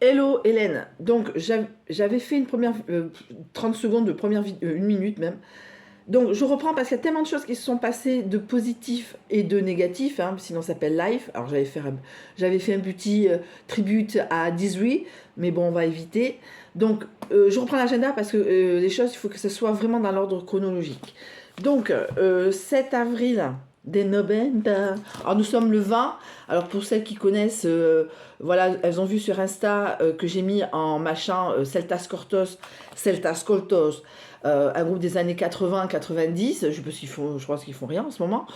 Hello Hélène, donc j'avais fait une première 30 secondes de première vidéo, une minute même. Donc je reprends parce qu'il y a tellement de choses qui se sont passées de positif et de négatif, hein, sinon ça s'appelle live. Alors j'avais fait un petit tribute à Disney, mais bon on va éviter. Donc je reprends l'agenda parce que les choses, il faut que ce soit vraiment dans l'ordre chronologique. Donc 7 avril des November. Alors nous sommes le 20. Alors pour celles qui connaissent, voilà, elles ont vu sur Insta que j'ai mis en machin Celtas Cortos, Celtas Coltos, un groupe des années 80-90, je pense qu'ils font rien en ce moment,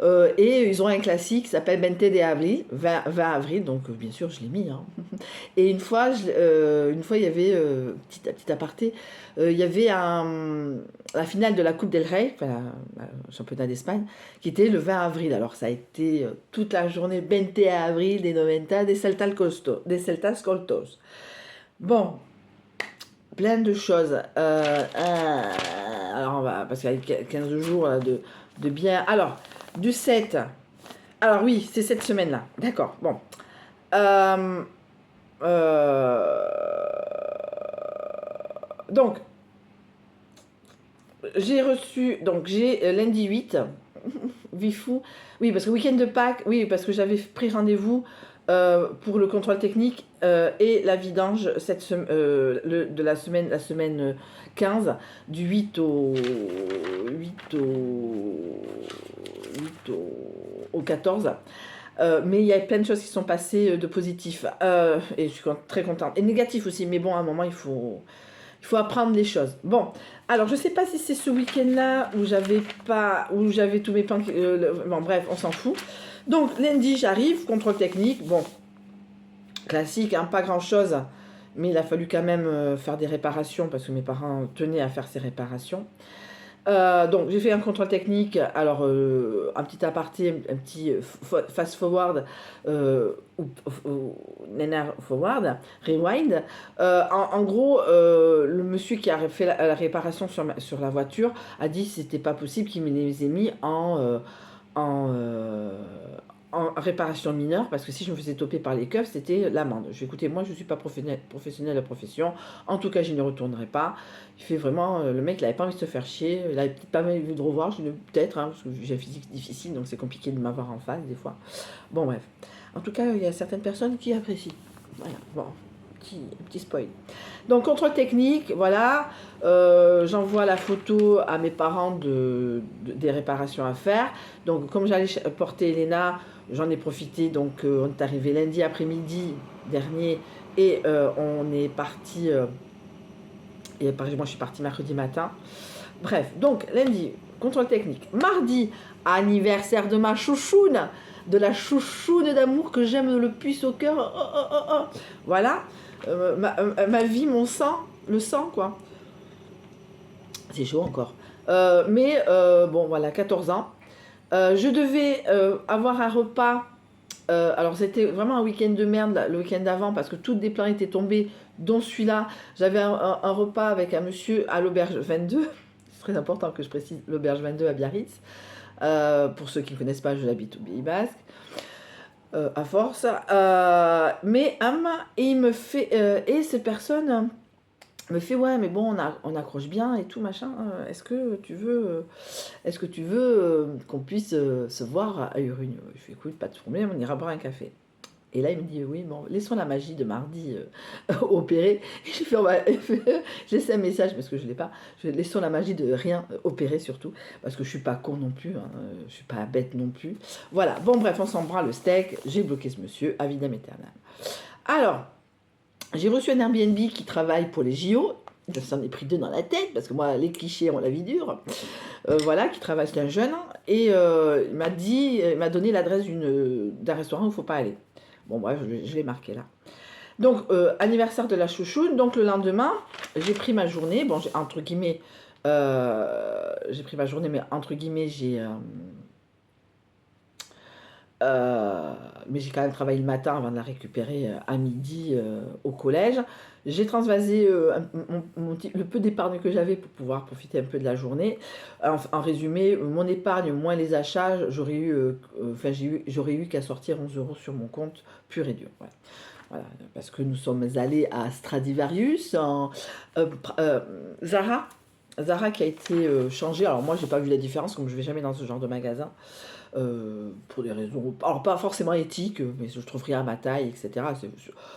et ils ont un classique qui s'appelle Vente de Abril, 20 avril, donc bien sûr je l'ai mis, hein. Et une fois il y avait, petit aparté, il y avait la finale de la Coupe del Rey, enfin, le championnat d'Espagne, qui était le 20 avril. Alors ça a été toute la journée Vente avril des 90 des Celtas Coltos. Bon, plein de choses. Alors, parce qu'il y a 15 jours de bien. Alors, du 7. Alors, oui, c'est cette semaine-là. D'accord, bon. Euh, euh, donc, j'ai reçu. Donc, j'ai lundi 8. Vifou. Oui, parce que week-end de Pâques. Oui, parce que j'avais pris rendez-vous pour le contrôle technique et la vidange de la semaine 15, du 8 au 14. Mais il y a plein de choses qui sont passées de positif et je suis très contente. Et négatif aussi, mais bon, à un moment, il faut apprendre les choses. Bon, alors je sais pas si c'est ce week-end-là où j'avais tous mes plans. Bon, bref, on s'en fout. Donc lundi, j'arrive, contrôle technique. Bon, classique, hein, pas grand-chose, mais il a fallu quand même faire des réparations parce que mes parents tenaient à faire ces réparations. Donc j'ai fait un contrôle technique, alors un petit aparté, un petit fast forward ou linear forward, rewind. En gros, le monsieur qui a fait la réparation sur la voiture a dit que c'était pas possible qu'il me les ait mis en, euh, en réparation mineure parce que si je me faisais toper par les keufs, c'était l'amende. Je vais écouter, moi je suis pas professionnel de la profession, en tout cas je n'y retournerai pas. Il fait vraiment, le mec il avait pas envie de se faire chier, il avait peut-être pas mal envie de revoir, peut-être, hein, parce que j'ai un physique difficile donc c'est compliqué de m'avoir en face des fois. Bon bref, en tout cas il y a certaines personnes qui apprécient. Voilà, bon, petit spoil. Donc contrôle technique, voilà, j'envoie la photo à mes parents des réparations à faire. Donc comme j'allais porter Elena, j'en ai profité, donc on est arrivé lundi après-midi dernier et on est parti, et moi je suis partie mercredi matin. Bref, donc lundi, contrôle technique. Mardi, anniversaire de ma chouchoune, de la chouchoune d'amour que j'aime le plus au cœur. Oh, oh, oh, oh. Voilà, ma vie, mon sang, le sang quoi. C'est chaud encore. Bon voilà, 14 ans. Je devais avoir un repas. Alors c'était vraiment un week-end de merde le week-end d'avant parce que tous les plans étaient tombés, dont celui-là. J'avais un repas avec un monsieur à l'auberge 22. C'est très important que je précise l'auberge 22 à Biarritz. Pour ceux qui ne connaissent pas, je l'habite au Pays Basque. À force. Et il me fait. Et cette personne me fait ouais mais bon on accroche bien et tout machin. Est-ce que tu veux qu'on puisse se voir à Urune? Je fais écoute, pas de problème, on ira boire un café. Et là, il me dit, oui, bon, laissons la magie de mardi opérer. Et je fais, j'ai laissé un message parce que je ne l'ai pas. Laissons la magie de rien opérer surtout. Parce que je ne suis pas con non plus. Hein, je ne suis pas bête non plus. Voilà. Bon, bref, on s'en le steak. J'ai bloqué ce monsieur, à vitam aeternam. Alors, j'ai reçu un Airbnb qui travaille pour les JO. Je s'en ai pris deux dans la tête parce que moi, les clichés ont la vie dure. Voilà, qui travaille, c'est un jeune. Et il m'a donné l'adresse d'un restaurant où il ne faut pas aller. Bon, bref, je l'ai marqué là. Donc, anniversaire de la chouchoune. Donc, le lendemain, j'ai pris ma journée. Bon, entre guillemets, j'ai pris ma journée, mais entre guillemets, mais j'ai quand même travaillé le matin avant de la récupérer à midi au collège. J'ai transvasé le peu d'épargne que j'avais pour pouvoir profiter un peu de la journée. En résumé, mon épargne moins les achats, j'aurais eu qu'à sortir 11 € sur mon compte pur et dur. Voilà. Voilà, parce que nous sommes allés à Stradivarius, euh, euh, Zara. Zara qui a été changé. Alors moi, j'ai pas vu la différence, comme je vais jamais dans ce genre de magasin, pour des raisons, alors pas forcément éthiques, mais je trouve rien à ma taille, etc. C'est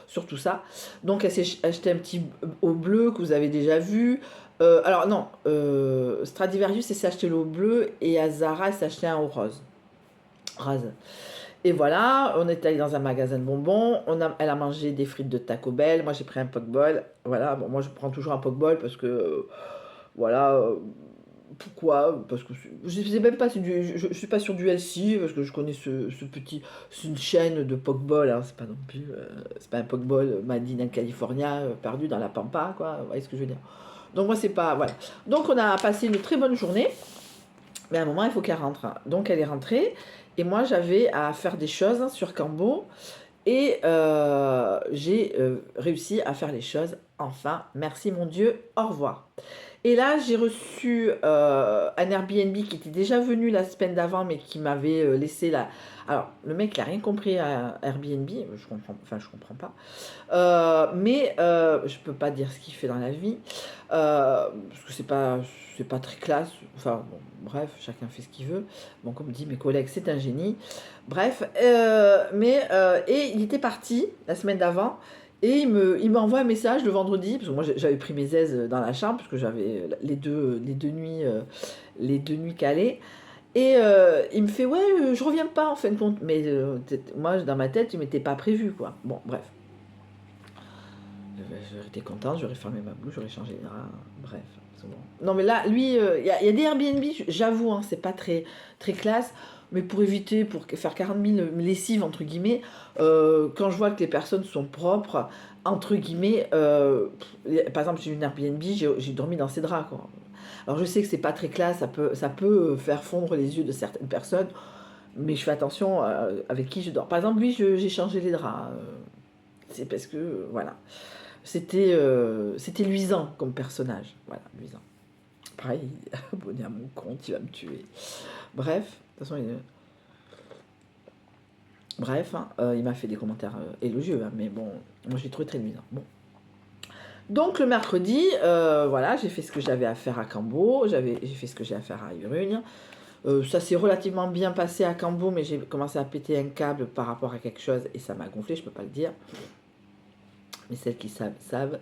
surtout ça. Donc elle s'est acheté un petit au bleu que vous avez déjà vu. Alors non, Stradivarius, elle s'est acheté le au bleu et à Zara, elle s'est acheté un au rose. Rose. Et voilà, on est allé dans un magasin de bonbons, elle a mangé des frites de Taco Bell, moi j'ai pris un Pokeball, voilà, bon, moi je prends toujours un Pokeball parce que, voilà, pourquoi? Parce que je sais même pas, je suis pas sur du LC, parce que je connais ce petit, c'est une chaîne de Pokeball, hein, c'est pas non plus, c'est pas un Pokeball made in California, perdu dans la pampa, quoi, vous voyez ce que je veux dire. Donc moi c'est pas, voilà. Donc on a passé une très bonne journée, mais à un moment, il faut qu'elle rentre. Donc, elle est rentrée. Et moi, j'avais à faire des choses sur Cambo. Et j'ai réussi à faire les choses. Enfin, merci mon Dieu, au revoir. Et là, j'ai reçu un Airbnb qui était déjà venu la semaine d'avant, mais qui m'avait laissé la... Alors, le mec, il n'a rien compris à Airbnb. Je comprends pas. Mais je peux pas dire ce qu'il fait dans la vie. Parce que c'est pas très classe. Enfin, bon, bref, chacun fait ce qu'il veut. Bon, comme dit mes collègues, c'est un génie. Bref, et il était parti la semaine d'avant. Et il m'envoie un message le vendredi, parce que moi j'avais pris mes aises dans la chambre, parce que j'avais les deux nuits calées. Et il me fait, ouais, je reviens pas en fin de compte. Mais moi, dans ma tête, il m'était pas prévu, quoi. Bon, bref. J'aurais été contente, j'aurais fermé ma bouche, j'aurais changé les draps, bref. C'est bon. Non mais là, lui, il y a des Airbnb, j'avoue, hein, c'est pas très, très classe, mais pour éviter, pour faire 40 000 lessives, entre guillemets, quand je vois que les personnes sont propres, entre guillemets, par exemple, j'ai une Airbnb, j'ai dormi dans ses draps, quoi. Alors je sais que c'est pas très classe, ça peut faire fondre les yeux de certaines personnes, mais je fais attention avec qui je dors. Par exemple, lui, j'ai changé les draps. C'est parce que, voilà. C'était luisant comme personnage. Voilà, luisant. Pareil, abonné à mon compte, il va me tuer. Bref, de toute façon, bref, hein, il m'a fait des commentaires élogieux, hein, mais bon, moi j'ai trouvé très luisant. Bon. Donc le mercredi, voilà, j'ai fait ce que j'avais à faire à Cambo, j'ai fait ce que j'ai à faire à Urugne. Ça s'est relativement bien passé à Cambo, mais j'ai commencé à péter un câble par rapport à quelque chose et ça m'a gonflé, je peux pas le dire. Mais celles qui savent, savent.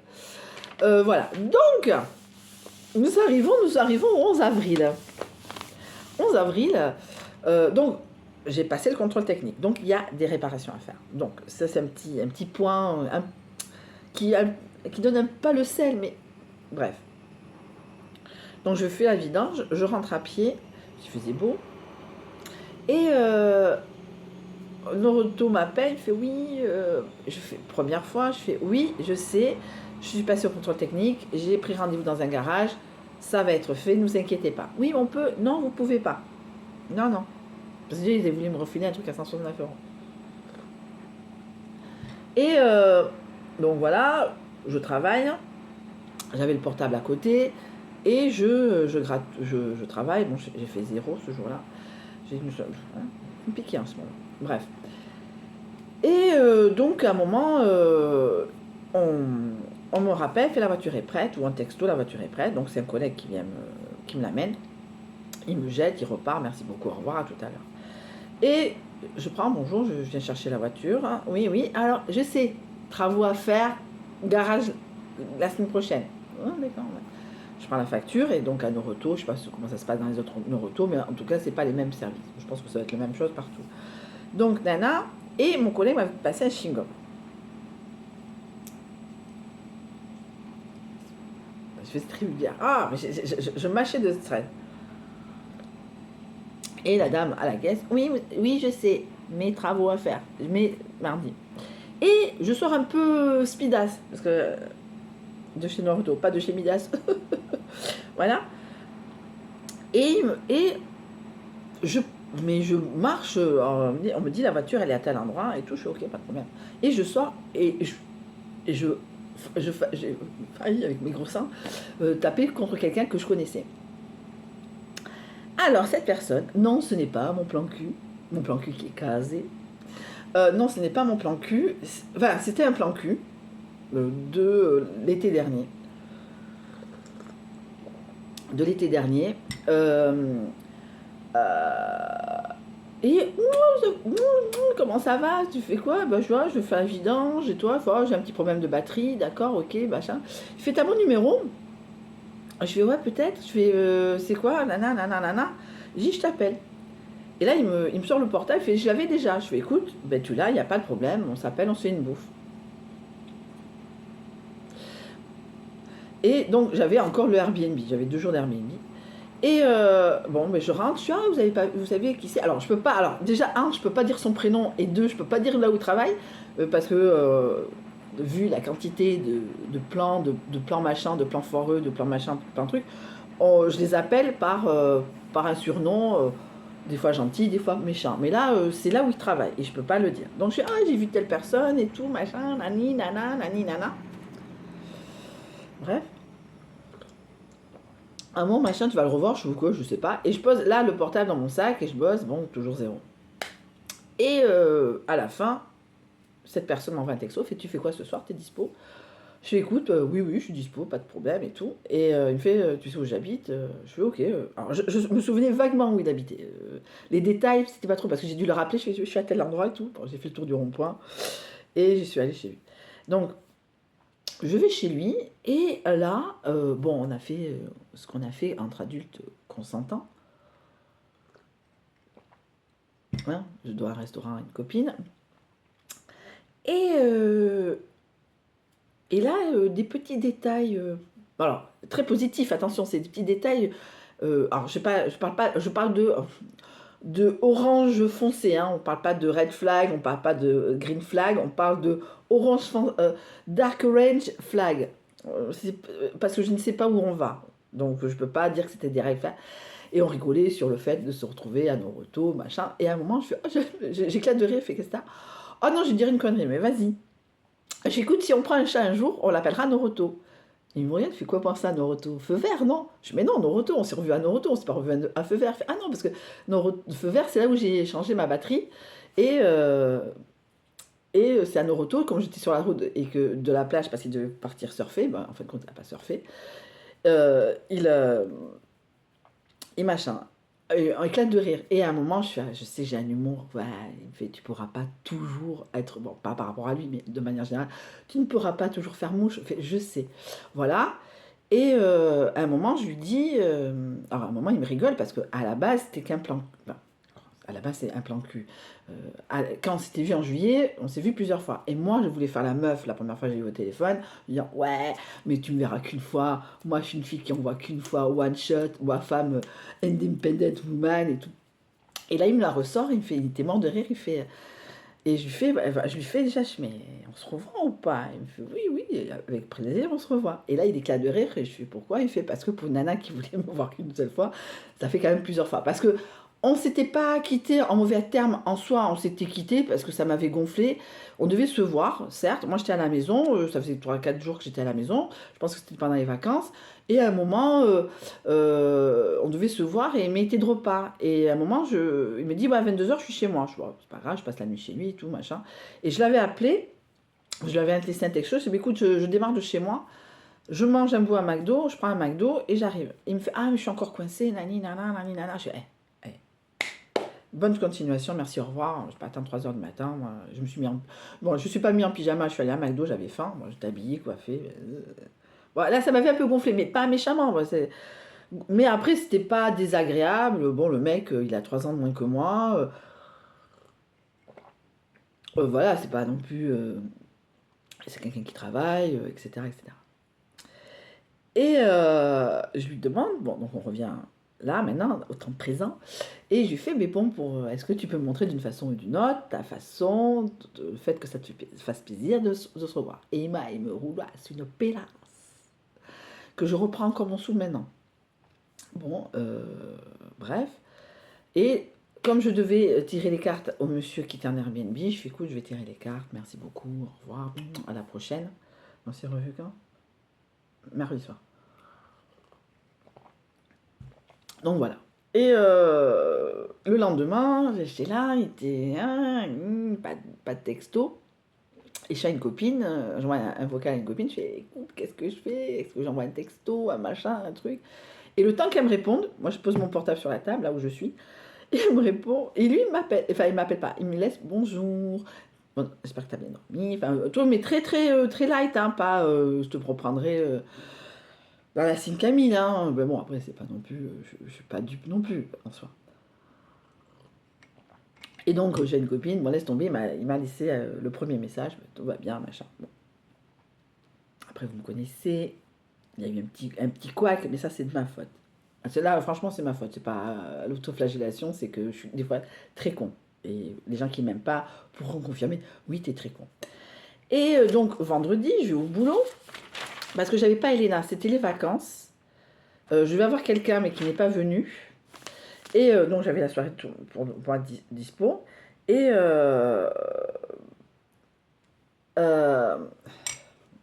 Voilà, donc, nous arrivons au 11 avril. 11 avril, donc, j'ai passé le contrôle technique. Donc, il y a des réparations à faire. Donc, ça, c'est un petit point qui donne pas le sel, mais bref. Donc, je fais la vidange, je rentre à pied, il faisait beau. Et Noroto m'appelle, il fait oui, je fais première fois, je fais oui, je sais, je suis passée au contrôle technique, j'ai pris rendez-vous dans un garage, ça va être fait, ne vous inquiétez pas. Oui, on peut, non, vous pouvez pas. Non, non. Parce que ils voulu me refiler un truc à 169 €. Et donc voilà, je travaille, j'avais le portable à côté, et je travaille, bon, j'ai fait 0 ce jour-là. J'ai me piqué en ce moment. Bref. Et donc, à un moment, on me rappelle que la voiture est prête, ou un texto, la voiture est prête. Donc, c'est un collègue qui me l'amène. Il me jette, il repart, merci beaucoup, au revoir, à tout à l'heure. Et je prends, bonjour, je viens chercher la voiture. Hein. Oui, oui, alors, je sais, travaux à faire, garage la semaine prochaine. Oh, d'accord, ouais. Je prends la facture, et donc à Noroto, je ne sais pas comment ça se passe dans les autres Noroto, mais en tout cas, c'est pas les mêmes services. Je pense que ça va être la même chose partout. Donc, nana, et mon collègue m'a passé un chewing-gum. Je fais très vulgaire. Ah, mais je mâchais de stress. Et la dame à la caisse, oui, oui, je sais, mes travaux à faire, mais mardi. Et je sors un peu speedasse, parce que de chez Noroto, pas de chez Midas. Voilà. Et je marche, on me dit la voiture elle est à tel endroit et tout, je suis ok, pas de problème. Et je sors et j'ai failli avec mes gros seins taper contre quelqu'un que je connaissais. Alors cette personne, non ce n'est pas mon plan cul qui est casé. Non, ce n'est pas mon plan cul. Enfin, c'était un plan cul de l'été dernier. De l'été dernier. Et comment ça va? Tu fais quoi? Bah, je vois, je fais un vidange et toi, j'ai un petit problème de batterie, d'accord, ok, machin. Il fait, t'as mon numéro? Je fais, ouais, peut-être. Je fais, c'est quoi? Nana, nana, nana. Je dis, je t'appelle. Et là, il me sort le portable, il fait, je l'avais déjà. Je fais, écoute, ben tu l'as, il n'y a pas de problème, on s'appelle, on se fait une bouffe. Et donc, j'avais encore le Airbnb, j'avais 2 jours d'Airbnb. Et bon, mais je rentre, je suis, ah, vous savez qui c'est? Alors, je peux pas, alors, déjà, je peux pas dire son prénom, et deux, je peux pas dire là où il travaille, parce que, vu la quantité de plans, de plans machin, de plans foireux, de plans machin, plein de trucs, je les appelle par un surnom, des fois gentil, des fois méchant. Mais là, c'est là où il travaille, et je peux pas le dire. Donc, je suis, j'ai vu telle personne, et tout, machin, nani, nana, nani, nana. Bref. Un moment, machin, tu vas le revoir, je suis quoi, je sais pas. Et je pose là le portable dans mon sac et je bosse, bon, toujours zéro. Et à la fin, cette personne m'envoie un texto, fait tu fais quoi ce soir, t'es dispo? Je fais écoute, oui, oui, je suis dispo, pas de problème et tout. Et il me fait, tu sais où j'habite? Je fais ok. Alors je me souvenais vaguement où il habitait. Les détails, c'était pas trop, parce que j'ai dû le rappeler, je suis à tel endroit et tout. Bon, j'ai fait le tour du rond-point et j'y suis allée chez lui. Donc, je vais chez lui et là, bon, on a fait ce qu'on a fait entre adultes consentants. Hein, je dois un restaurant à une copine. Et, euh, et là, des petits détails, alors très positifs, attention, c'est des petits détails. Alors je parle de orange foncé, hein, on parle pas de red flag, on parle pas de green flag, on parle de dark orange flag. Parce que je ne sais pas où on va, donc je peux pas dire que c'était des red flags. Et on rigolait sur le fait de se retrouver à Noroto, machin. Et à un moment, j'éclate de rire, je fais qu'est-ce que ça? Oh non, je vais dire une connerie, mais vas-y. J'écoute, si on prend un chat un jour, on l'appellera Noroto. Il me regarde, il fait quoi penser à Noroto? Feu vert, non? Je dis, mais non, Noroto, on s'est revu à Noroto, on s'est pas revu à Feu vert. Il fait, ah non, parce que Feu vert, c'est là où j'ai changé ma batterie. Et, c'est à Noroto, comme j'étais sur la route et que de la plage, parce qu'il devait partir surfer, ben, en fin de compte, il n'a pas surfé. Euh, il, euh, et machin. Un éclat de rire. Et à un moment, je sais, j'ai un humour. Ouais, il me fait, tu pourras pas toujours être. Bon, pas par rapport à lui, mais de manière générale, tu ne pourras pas toujours faire mouche. Je sais. Voilà. Et à un moment, je lui dis. Alors, à un moment, il me rigole parce qu'à la base, c'était qu'un plan. Enfin, à la base, c'est un plan cul. Quand on s'était vu en juillet, on s'est vu plusieurs fois. Et moi, je voulais faire la meuf la première fois que j'ai eu au téléphone, disant ouais, mais tu me verras qu'une fois. Moi, je suis une fille qui en voit qu'une fois, one shot, ou à femme independent woman et tout. Et là, il me la ressort, il était mort de rire, il fait. Et je lui fais déjà, mais on se revoit ou pas? Il me fait oui, oui, avec plaisir, on se revoit. Et là, il éclate de rire, et je fais pourquoi? Il fait parce que pour une nana qui voulait me voir qu'une seule fois, ça fait quand même plusieurs fois. Parce que on s'était pas quitté en mauvais termes en soi, on s'était quitté parce que ça m'avait gonflé. On devait se voir, certes. Moi, j'étais à la maison, ça faisait 3 4 jours que j'étais à la maison. Je pense que c'était pendant les vacances. Et à un moment, on devait se voir et il m'était de repas. Et à un moment, il me dit, bah, à 22h, je suis chez moi. Je dis, bon, c'est pas grave, je passe la nuit chez lui et tout, machin. Et je l'avais appelé, je lui avais laissé un texto, je lui ai dit, écoute, je démarre de chez moi, je mange un bout à McDo, je prends un McDo et j'arrive. Il me fait, ah, mais je suis encore coincé, nani, nana, nani, nana. Je dis, bonne continuation, merci, au revoir. Je vais pas attendre 3h du matin. Moi, je me suis mis en. Bon, je suis pas mis en pyjama, je suis allée à McDo, j'avais faim. Moi, j'étais habillée, coiffée. Bon, là, ça m'avait un peu gonflé, mais pas méchamment. Mais après, c'était pas désagréable. Bon, le mec, il a 3 ans de moins que moi. Voilà, c'est pas non plus. C'est quelqu'un qui travaille, etc., etc. Et je lui demande, bon, donc on revient là, maintenant, au temps présent, et je lui fais, mais bon, est-ce que tu peux me montrer d'une façon ou d'une autre ta façon, le fait que ça te fasse plaisir de se revoir? Et il me roulasse une pélasse, que je reprends comme on sous maintenant. Bon, bref. Et comme je devais tirer les cartes au monsieur qui était en Airbnb, je fais écoute, je vais tirer les cartes, merci beaucoup, au revoir, à la prochaine. On s'est revu quand? Mercredi soir. Donc voilà. Et le lendemain, j'étais là, il était pas de texto. Et je suis à une copine, j'envoie un vocal à une copine, je fais écoute, qu'est-ce que je fais? Est-ce que j'envoie un texto, un machin, un truc? Et le temps qu'elle me réponde, moi je pose mon portable sur la table, là où je suis, et elle me répond, et lui il m'appelle, enfin il m'appelle pas, il me laisse bonjour, bon, j'espère que t'as bien dormi, enfin, toi, mais très light, hein, pas je te reprendrai dans la cime Camille, hein. Mais bon, après, c'est pas non plus, je suis pas dupe non plus, en soi. Et donc, j'ai une copine, bon, laisse tomber, il m'a laissé le premier message, tout va bien, machin. Bon. Après, vous me connaissez, il y a eu un petit couac, mais ça, c'est de ma faute. Là, franchement, c'est ma faute. C'est pas l'autoflagellation, c'est que je suis des fois très con. Et les gens qui m'aiment pas pourront confirmer, oui, t'es très con. Et donc, vendredi, je vais au boulot, parce que j'avais pas Elena, c'était les vacances. Je vais avoir quelqu'un, mais qui n'est pas venu. Et donc, j'avais la soirée pour être dispo. Et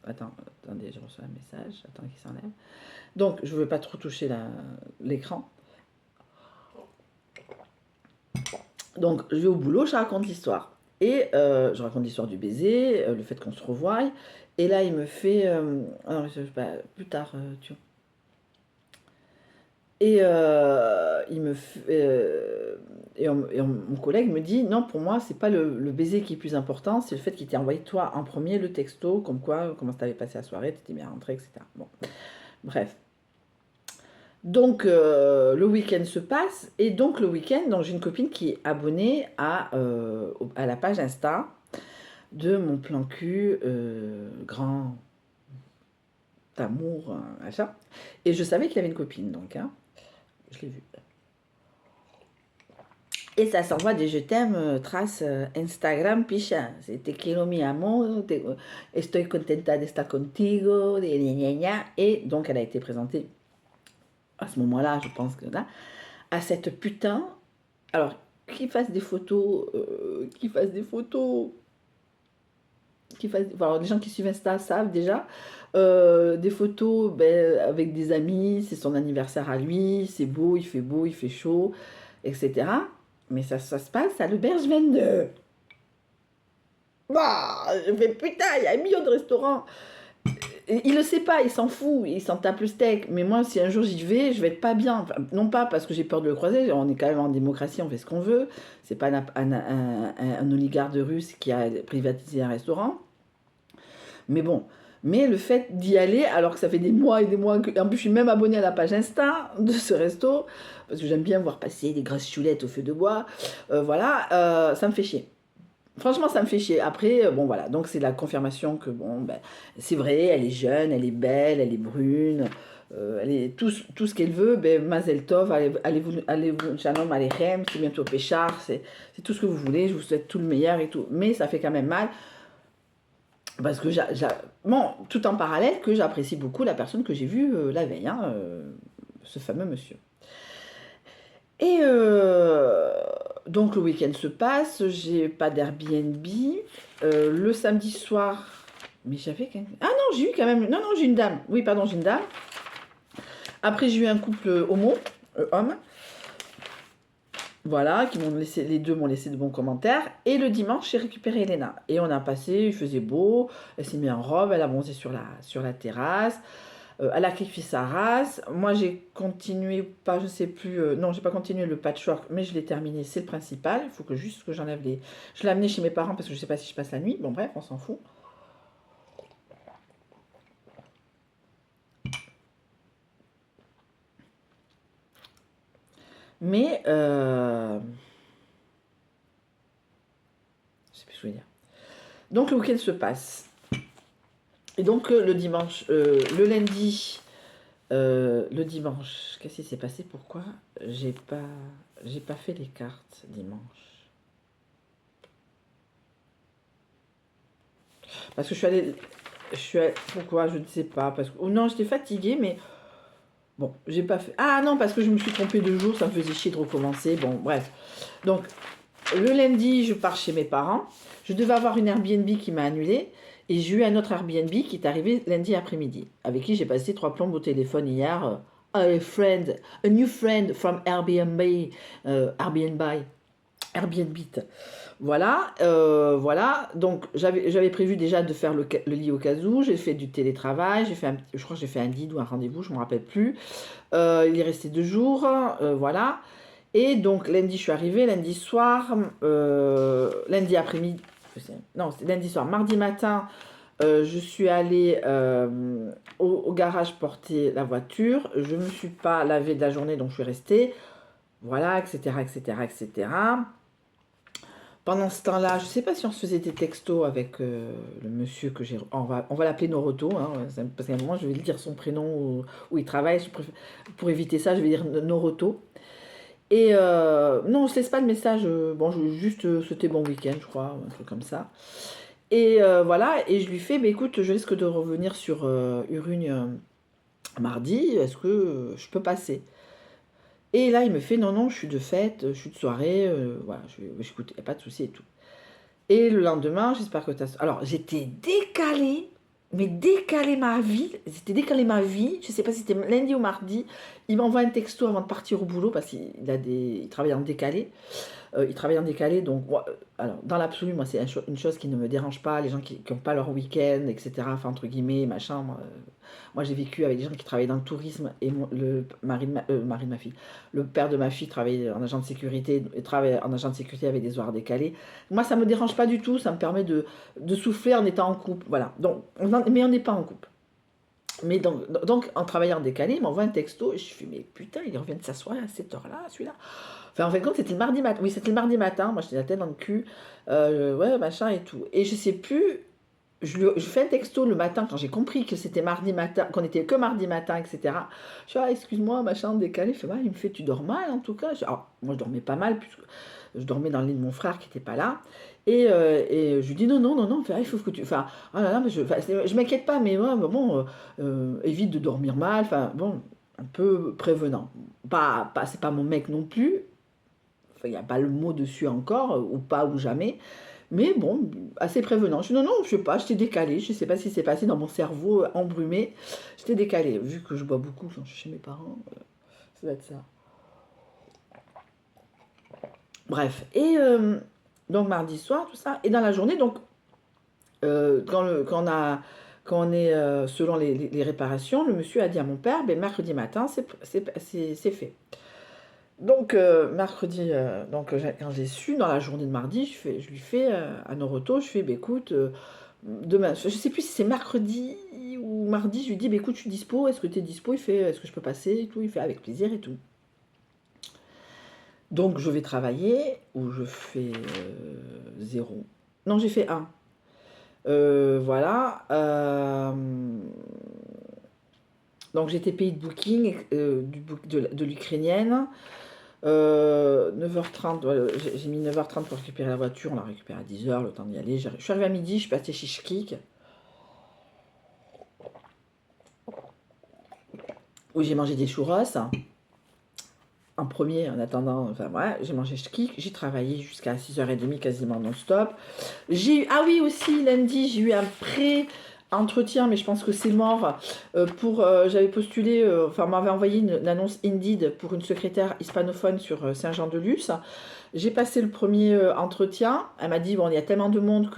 attendez, je reçois un message. Attends qu'il s'enlève. Donc, je ne veux pas trop toucher l'écran. Donc, je vais au boulot, je raconte l'histoire. Et je raconte l'histoire du baiser, le fait qu'on se revoie. Et là, il me fait... ah non, je sais pas, plus tard, tu vois. Et il me fait, mon collègue me dit non, pour moi c'est pas le baiser qui est plus important, c'est le fait qu'il t'ait envoyé toi en premier le texto comme quoi comment t'avais passé la soirée, t'étais bien rentré, etc. Bon, bref. Donc le week-end se passe et donc le week-end, donc j'ai une copine qui est abonnée à la page Insta de mon plan cul grand amour achat, et je savais qu'il avait une copine donc hein. Je l'ai vu. Et ça s'envoie des je t'aime, trace Instagram, picha. C'est te quiero mi amor, estoy contenta de estar contigo, et donc elle a été présentée à ce moment-là, je pense que là, à cette putain. Alors, qui fasse des photos, alors les gens qui suivent Insta savent déjà, des photos avec des amis, c'est son anniversaire à lui, c'est beau, il fait chaud, etc. Mais ça se passe à l'auberge 22. Bah, mais putain, il y a un million de restaurants. Il le sait pas, il s'en fout, il s'en tape le steak. Mais moi, si un jour j'y vais, je vais être pas bien. Enfin, non pas parce que j'ai peur de le croiser, on est quand même en démocratie, on fait ce qu'on veut. C'est pas un oligarque russe qui a privatisé un restaurant. Mais bon, mais le fait d'y aller, alors que ça fait des mois et des mois, en plus je suis même abonnée à la page Insta de ce resto, parce que j'aime bien voir passer des grosses choulettes au feu de bois, voilà, ça me fait chier. Franchement, ça me fait chier. Après, bon voilà, donc c'est la confirmation que, bon, c'est vrai, elle est jeune, elle est belle, elle est brune, elle est tout ce qu'elle veut, Mazel Tov, allez-vous, Shalom Aleichem, c'est bientôt Péchard, c'est tout ce que vous voulez, je vous souhaite tout le meilleur et tout. Mais ça fait quand même mal, parce que bon, tout en parallèle que j'apprécie beaucoup la personne que j'ai vue la veille, hein, ce fameux monsieur. Et donc le week-end se passe, j'ai pas d'Airbnb. Le samedi soir, mais j'avais quand même... Ah non, j'ai eu quand même... Non, j'ai une dame. Oui, pardon, j'ai une dame. Après, j'ai eu un couple homme. Voilà, les deux m'ont laissé de bons commentaires. Et le dimanche, j'ai récupéré Elena. Et on a passé, il faisait beau, elle s'est mise en robe, elle a bronzé sur la terrasse. Elle a kiffé sa race. Moi, j'ai continué, je sais plus, non, j'ai pas continué le patchwork, mais je l'ai terminé, c'est le principal. Il faut que juste que j'enlève les... Je l'ai amené chez mes parents parce que je sais pas si je passe la nuit. Bon, bref, on s'en fout. Mais, je sais plus ce que je veux dire. Donc, le week-end se passe. Et donc, le dimanche, le lundi, le dimanche, qu'est-ce qui s'est passé? Pourquoi j'ai pas fait les cartes dimanche? Parce que pourquoi? Je ne sais pas. Parce que, non, j'étais fatiguée, mais bon, j'ai pas fait... Ah non, parce que je me suis trompée de jour, ça me faisait chier de recommencer. Bon, bref. Donc, le lundi, je pars chez mes parents. Je devais avoir une Airbnb qui m'a annulée. Et j'ai eu un autre Airbnb qui est arrivé lundi après-midi, avec qui j'ai passé 3 plombes au téléphone hier, a new friend from Airbnb, Airbnb. Voilà, voilà. Donc j'avais prévu déjà de faire le lit au cas où. J'ai fait du télétravail. Je crois que j'ai fait un lead ou un rendez-vous, je ne me rappelle plus. Il est resté 2 jours, voilà. Et donc lundi, je suis arrivée, lundi soir, lundi après-midi, non, c'est lundi soir, mardi matin, je suis allée au garage porter la voiture. Je ne me suis pas lavée de la journée, donc je suis restée. Voilà, etc., etc., etc. Pendant ce temps-là, je ne sais pas si on se faisait des textos avec le monsieur que j'ai... On va l'appeler Noroto, hein, parce qu'à un moment, je vais lui dire son prénom où il travaille. Pour éviter ça, je vais dire Noroto. Et non, je ne laisse pas le message. Bon, juste, c'était bon week-end, je crois, un truc comme ça. Et voilà, et je lui fais, bah, écoute, je risque de revenir sur Urugne mardi, est-ce que je peux passer? Et là, il me fait, non, non, je suis de fête, je suis de soirée, voilà, écoute, il n'y a pas de souci et tout. Et le lendemain, j'espère que tu as... Alors, j'étais décalée, mais décalée ma vie, je sais pas si c'était lundi ou mardi, il m'envoie un texto avant de partir au boulot, parce il travaille en décalé. Il travaille en décalé, donc alors dans l'absolu, moi c'est une chose qui ne me dérange pas, les gens qui n'ont pas leur week-end, etc. Enfin entre guillemets, machin. Moi j'ai vécu avec des gens qui travaillaient dans le tourisme et le mari de ma fille, le père de ma fille travaillait en agent de sécurité, et travaillait en agent de sécurité avec des horaires décalés. Moi ça me dérange pas du tout, ça me permet de souffler en étant en couple, voilà. Donc mais on n'est pas en couple. Mais donc, en travaillant en décalé, il m'envoie un texto et je fais, mais putain, il revient de s'asseoir à cette heure-là, celui-là. Enfin, en fin de compte, c'était le mardi matin. Oui, c'était le mardi matin. Moi, j'étais la tête dans le cul. Ouais, machin et tout. Et je sais plus. Je fais un texto le matin quand j'ai compris que c'était mardi matin, qu'on était que mardi matin, etc. Je dis, ah, excuse-moi, machin, décalé. Il me fait, tu dors mal en tout cas. Alors, moi, je dormais pas mal, puisque je dormais dans le lit de mon frère qui n'était pas là. Et je lui dis, non, non, non, non, enfin, il faut que tu. Enfin, oh là là, mais je m'inquiète pas, mais ouais, bon, évite de dormir mal. Enfin, bon, un peu prévenant. C'est pas mon mec non plus. Enfin, il n'y a pas le mot dessus encore, ou pas, ou jamais. Mais bon, assez prévenant. Je dis non, non, je sais pas, j'étais décalée. Je sais pas ce qui s'est passé dans mon cerveau embrumé. J'étais décalée. Vu que je bois beaucoup quand je suis chez mes parents, ça doit être ça. Bref. Et donc mardi soir, tout ça. Et dans la journée, donc, quand on est selon les réparations, le monsieur a dit à mon père, ben, mercredi matin, c'est fait. Donc, mercredi, quand j'ai su, dans la journée de mardi, je lui fais à Noroto, je fais, bah, écoute, demain, je sais plus si c'est mercredi ou mardi, je lui dis, bah, écoute, je suis dispo, est-ce que tu es dispo? Il fait, est-ce que je peux passer et tout? Il fait, avec plaisir et tout. Donc, je vais travailler, ou je fais 0. Non, j'ai fait 1. Voilà. Donc, j'ai été payée de booking de l'ukrainienne. 9h30, voilà, j'ai mis 9h30 pour récupérer la voiture, on l'a récupérée à 10h, le temps d'y aller. Je suis arrivée à midi, je suis passée chez Schkik, où j'ai mangé des churros. En premier, en attendant, enfin ouais, j'ai mangé Schkik, j'ai travaillé jusqu'à 6h30 quasiment non-stop. Ah oui, aussi, lundi, j'ai eu un entretien, mais je pense que c'est mort. J'avais postulé, enfin, on m'avait envoyé une annonce Indeed pour une secrétaire hispanophone sur Saint-Jean-de-Luz. J'ai passé le premier entretien. Elle m'a dit, bon, il y a tellement de monde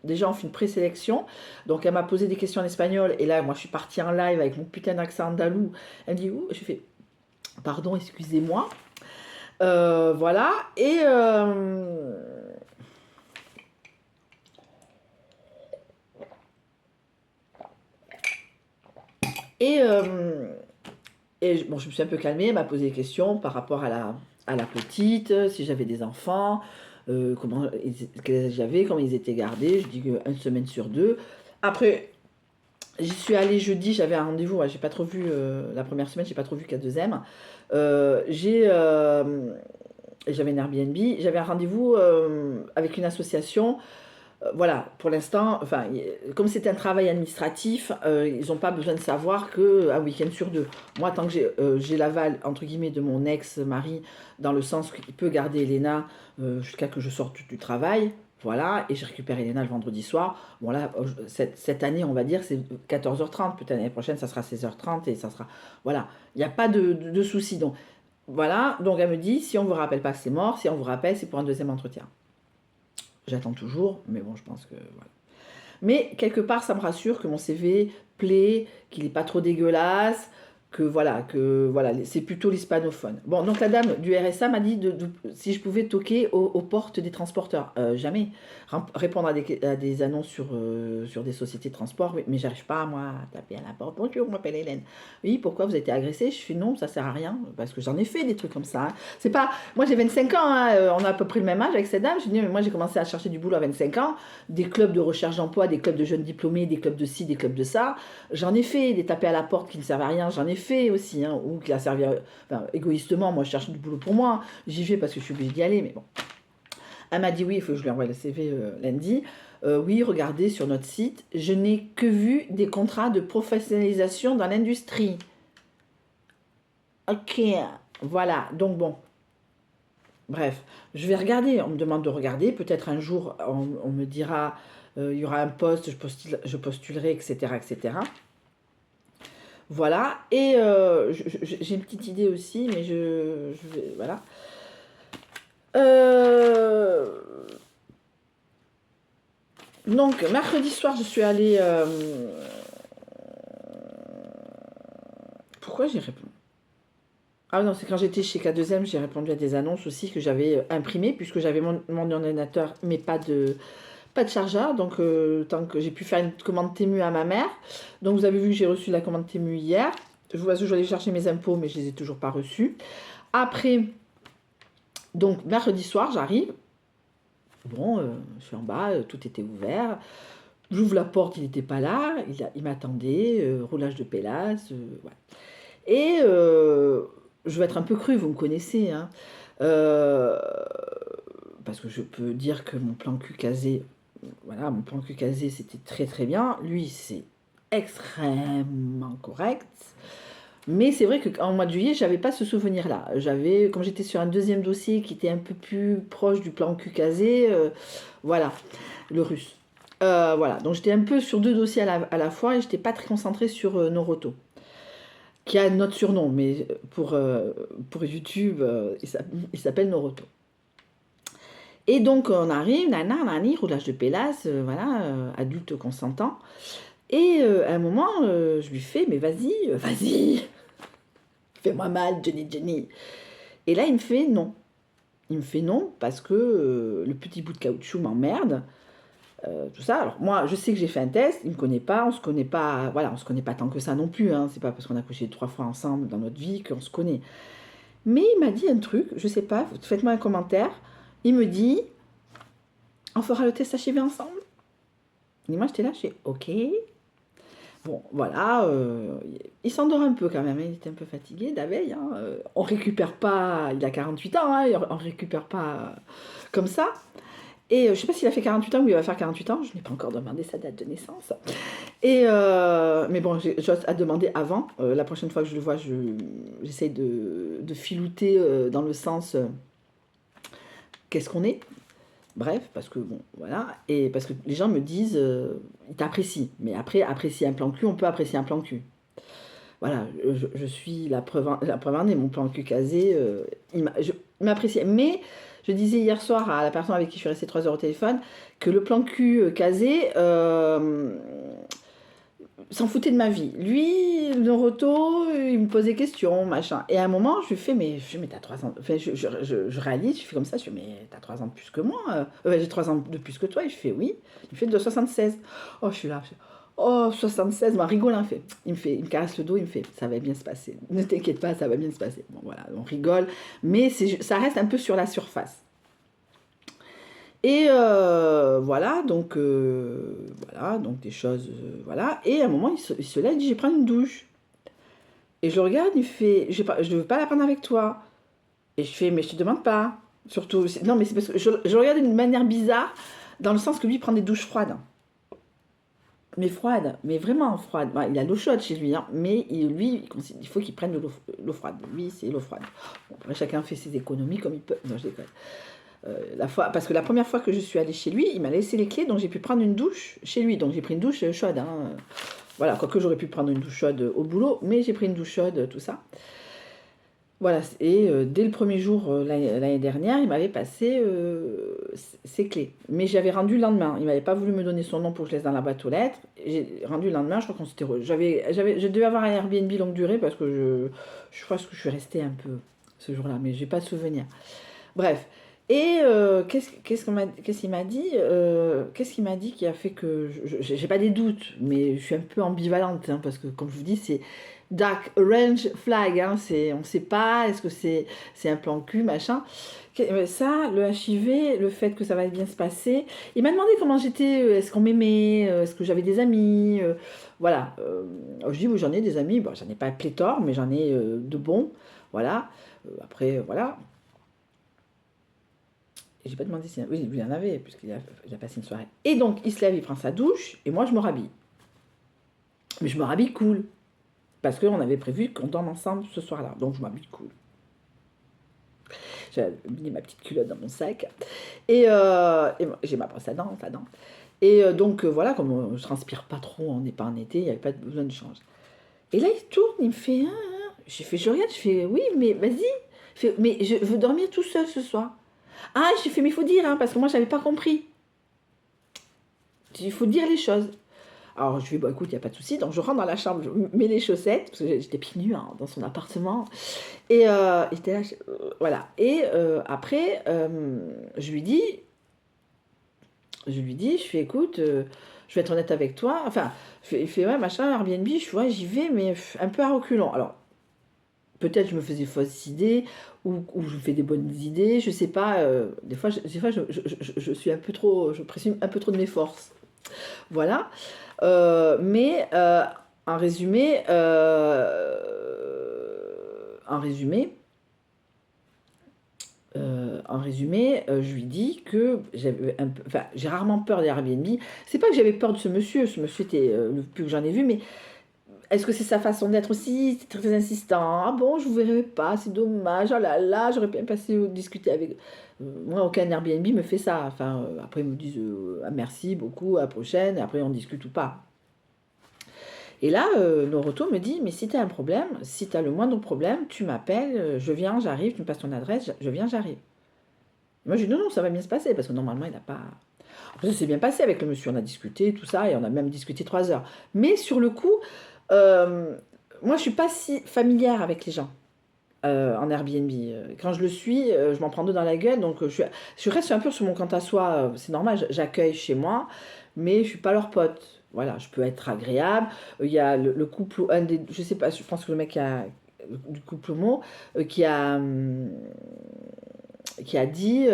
déjà on fait une présélection. Donc elle m'a posé des questions en espagnol. Et là, moi, je suis partie en live avec mon putain d'accent andalou. Elle me dit, ouh, j'ai fait, pardon, excusez-moi. Voilà. Bon, je me suis un peu calmée, elle m'a posé des questions par rapport à la petite, si j'avais des enfants, quel âge j'avais, comment ils étaient gardés. Je dis qu'une semaine sur 2. Après, j'y suis allée jeudi, j'avais un rendez-vous, j'ai pas trop vu la première semaine, j'ai pas trop vu qu'à deuxième. J'avais un Airbnb, j'avais un rendez-vous avec une association. Voilà, pour l'instant, enfin, comme c'est un travail administratif, ils n'ont pas besoin de savoir qu'un week-end sur 2. Moi, tant que j'ai l'aval, entre guillemets, de mon ex-mari, dans le sens qu'il peut garder Elena jusqu'à que je sorte du travail, Voilà, et je récupère Elena le vendredi soir. Bon là, cette année, on va dire, c'est 14h30. Peut-être l'année prochaine, ça sera 16h30 et ça sera... Voilà, il n'y a pas de souci. Donc, voilà, donc elle me dit, si on ne vous rappelle pas que c'est mort, si on vous rappelle, c'est pour un deuxième entretien. J'attends toujours, mais bon, je pense que... Voilà. Mais quelque part, ça me rassure que mon CV plaît, qu'il n'est pas trop dégueulasse, que voilà, c'est plutôt l'hispanophone. Bon, donc la dame du RSA m'a dit si je pouvais toquer aux portes des transporteurs. Jamais. Répondre à des annonces sur des sociétés de transport, mais j'arrive pas, moi, à taper à la porte. Bonjour, je m'appelle Hélène. Oui, pourquoi vous avez été agressée? Je fais non, ça sert à rien, parce que j'en ai fait des trucs comme ça. Hein. C'est pas... Moi, j'ai 25 ans, hein, on a à peu près le même âge avec cette dame. Je dis, mais moi, j'ai commencé à chercher du boulot à 25 ans, des clubs de recherche d'emploi, des clubs de jeunes diplômés, des clubs de ci, des clubs de ça. J'en ai fait, des tapés à la porte qui ne servent à rien, j'en ai fait aussi, hein, ou qui a servi égoïstement, moi je cherche du boulot pour moi, j'y vais parce que je suis obligée d'y aller, mais bon. Elle m'a dit oui, il faut que je lui envoie le CV lundi. Oui, regardez sur notre site, je n'ai que vu des contrats de professionnalisation dans l'industrie. Ok, voilà, donc bon. Bref, je vais regarder, on me demande de regarder, peut-être un jour on me dira, il y aura un poste, je postulerai, etc., etc. Voilà, et j'ai une petite idée aussi, mais je vais... Voilà. Donc, mercredi soir, je suis allée... Pourquoi j'ai répondu? Ah non, c'est quand j'étais chez K2M, j'ai répondu à des annonces aussi que j'avais imprimées, puisque j'avais mon ordinateur, mais pas de chargeur, donc tant que j'ai pu faire une commande Temu à ma mère. Donc vous avez vu que j'ai reçu la commande Temu hier. Je vois que je vais aller chercher mes impôts, mais je les ai toujours pas reçus. Après, donc mercredi soir, j'arrive. Bon, je suis en bas, tout était ouvert. J'ouvre la porte, il n'était pas là. Il m'attendait, roulage de pélasse. Voilà. Et je vais être un peu crue, vous me connaissez. Hein. Parce que je peux dire que mon plan cul casé, voilà, mon plan cul casé, c'était très très bien. Lui, c'est extrêmement correct. Mais c'est vrai qu'en mois de juillet, j'avais pas ce souvenir-là. Comme j'étais sur un deuxième dossier qui était un peu plus proche du plan cul casé, voilà, le russe. Voilà, donc j'étais un peu sur deux dossiers à la fois et j'étais pas très concentrée sur Noroto, qui a notre surnom, mais pour YouTube, il s'appelle Noroto. Et donc on arrive, nani, roulage de pélasse, voilà, adulte consentant. Et à un moment, je lui fais, mais vas-y, fais-moi mal, Jenny. Et là, il me fait non. Il me fait non parce que le petit bout de caoutchouc m'emmerde. Tout ça. Alors moi, je sais que j'ai fait un test, il me connaît pas, on se connaît pas, voilà, on se connaît pas tant que ça non plus. Hein. C'est pas parce qu'on a couché 3 fois ensemble dans notre vie qu'on se connaît. Mais il m'a dit un truc, je sais pas, faites-moi un commentaire. Il me dit, on fera le test HIV ensemble. Et moi, j'étais là, je fais ok. Bon, voilà, il s'endort un peu quand même, hein, il était un peu fatigué la veille. Hein, on récupère pas, il a 48 ans, hein, on récupère pas comme ça. Et je sais pas s'il a fait 48 ans ou il va faire 48 ans, je n'ai pas encore demandé sa date de naissance. Et mais bon, j'ose à demander avant. La prochaine fois que je le vois, j'essaye de filouter dans le sens qu'est-ce qu'on est. Bref, parce que bon, voilà, et parce que les gens me disent, ils t'apprécient, mais après, apprécier un plan cul, on peut apprécier un plan cul. Voilà, je suis la preuve en est, mon plan cul casé, il m'appréciait. Mais je disais hier soir à la personne avec qui je suis restée 3 heures au téléphone que le plan cul casé s'en foutait de ma vie. Lui, le Noroto, il me posait des questions, machin. Et à un moment, je lui fais, mais t'as 3 ans. Enfin, je réalise, je fais comme ça, je fais, mais t'as 3 ans de plus que moi. J'ai 3 ans de plus que toi. Et je fais, oui. Il me fait de 76. Oh, je suis là. Oh, 76, moi, rigolant, il me caresse le dos, il me fait, ça va bien se passer. Ne t'inquiète pas, ça va bien se passer. Bon, voilà, on rigole. Mais ça reste un peu sur la surface. Et voilà, donc des choses, voilà. Et à un moment, il se lève, il dit, je vais prendre une douche. Et je le regarde, il fait, je ne veux pas la prendre avec toi. Et je fais, mais je te demande pas. Surtout, non, mais c'est parce que je regarde d'une manière bizarre, dans le sens que lui, il prend des douches froides. Mais froides, mais vraiment froides. Bah, il a l'eau chaude chez lui, hein, mais lui, il faut qu'il prenne de l'eau froide. Lui, c'est l'eau froide. Bon, après, chacun fait ses économies comme il peut. Non, je déconne. Parce que la première fois que je suis allée chez lui, il m'a laissé les clés, donc j'ai pu prendre une douche chez lui. Donc j'ai pris une douche chaude. Hein. Voilà, quoique j'aurais pu prendre une douche chaude au boulot, mais j'ai pris une douche chaude, tout ça. Voilà, et dès le premier jour, l'année dernière, il m'avait passé ses clés. Mais j'avais rendu le lendemain. Il m'avait pas voulu me donner son nom pour que je laisse dans la boîte aux lettres. J'ai rendu le lendemain, je crois qu'on s'était... je devais avoir un Airbnb longue durée parce que je crois que je suis restée un peu ce jour-là, mais j'ai pas de souvenir. Bref. Et qu'est-ce qu'il m'a dit qu'est-ce qu'il m'a dit qui a fait que... J'ai pas des doutes, mais je suis un peu ambivalente, hein, parce que, comme je vous dis, c'est dark orange flag, hein, on sait pas, est-ce que c'est un plan cul, machin. Ça, le HIV, le fait que ça va bien se passer. Il m'a demandé comment j'étais, est-ce qu'on m'aimait, est-ce que j'avais des amis, voilà. Je dis, oui, j'en ai des amis, bon, j'en ai pas pléthore, mais j'en ai de bons, voilà. Après, voilà. Et j'ai pas demandé si... Oui, il y en avait, puisqu'il a passé une soirée. Et donc, il se lève, il prend sa douche, et moi, je me rhabille. Mais je me rhabille cool. Parce qu'on avait prévu qu'on dorme ensemble ce soir-là. Donc, je m'habille cool. J'ai mis ma petite culotte dans mon sac. Et j'ai ma brosse à dents, Et donc, voilà, comme je transpire pas trop, on n'est pas en été, il n'y avait pas besoin de change. Et là, il tourne, il me fait... J'ai fait, je regarde, je fais, oui, mais vas-y. Mais je veux dormir tout seul ce soir. Ah, j'ai fait, mais il faut dire, hein, parce que moi, j'avais pas compris. Il faut dire les choses. Alors, je lui dis, bon, écoute, il n'y a pas de souci. Donc, je rentre dans la chambre, je mets les chaussettes, parce que j'étais pieds nus hein, dans son appartement. Et j'étais là, voilà. Et après, je lui dis, je fais, écoute, je vais être honnête avec toi. Enfin, il fait, ouais, machin, Airbnb, je vois, j'y vais, mais un peu à reculons. Alors, peut-être je me faisais fausses idées, ou je fais des bonnes idées, je sais pas. Des fois, je suis un peu trop, je présume un peu trop de mes forces. Voilà. Mais en résumé, je lui dis que j'ai rarement peur des Airbnb. C'est pas que j'avais peur de ce monsieur était le plus que j'en ai vu, mais est-ce que c'est sa façon d'être aussi? C'est très insistant. Ah bon, je vous verrai pas, c'est dommage. Oh là là, j'aurais bien passé discuter avec. Moi, aucun Airbnb me fait ça. Enfin, après, ils me disent ah, merci beaucoup, à la prochaine, et après, on discute ou pas. Et là, Noroto me dit, mais si tu as un problème, si tu as le moindre problème, tu m'appelles, je viens, j'arrive, tu me passes ton adresse, je viens, j'arrive. Moi, je dis, non, non, ça va bien se passer, parce que normalement, il n'a pas... Après, ça s'est bien passé avec le monsieur, on a discuté, tout ça, et on a même discuté 3 heures. Mais sur le coup, moi, je ne suis pas si familière avec les gens en Airbnb. Quand je le suis, je m'en prends deux dans la gueule, donc je reste un peu sur mon compte à soi, c'est normal, j'accueille chez moi, mais je ne suis pas leur pote. Voilà, je peux être agréable. Il y a le couple, je sais pas, je pense que le mec du couple homo qui a dit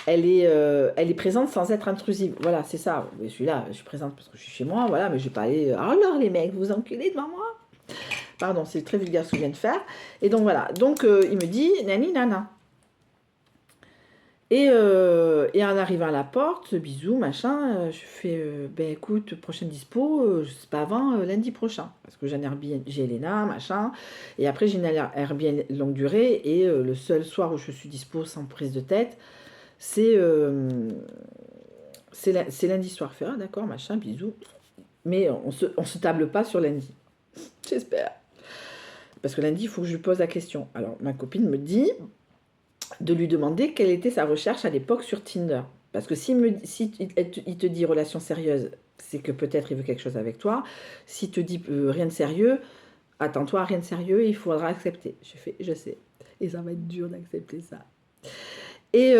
elle est présente sans être intrusive. Voilà, c'est ça. Je suis là, je suis présente parce que je suis chez moi, voilà, mais je vais pas aller. Alors les mecs, vous enculez devant moi. Pardon, c'est très vulgaire ce que je viens de faire. Et donc voilà. Donc il me dit nani nana. Et en arrivant à la porte, bisous, machin, je fais, ben écoute, prochaine dispo, je sais pas avant lundi prochain. Parce que j'ai Elena, machin. Et après, j'ai une Airbnb longue durée. Et le seul soir où je suis dispo sans prise de tête, c'est lundi soir. Fait, ah d'accord, machin, bisous. Mais on se table pas sur lundi. J'espère. Parce que lundi, il faut que je lui pose la question. Alors, ma copine me dit de lui demander quelle était sa recherche à l'époque sur Tinder. Parce que si il te dit relation sérieuse, c'est que peut-être il veut quelque chose avec toi. S'il te dit rien de sérieux, attends-toi à rien de sérieux et il faudra accepter. J'ai fait, je sais. Et ça va être dur d'accepter ça. Et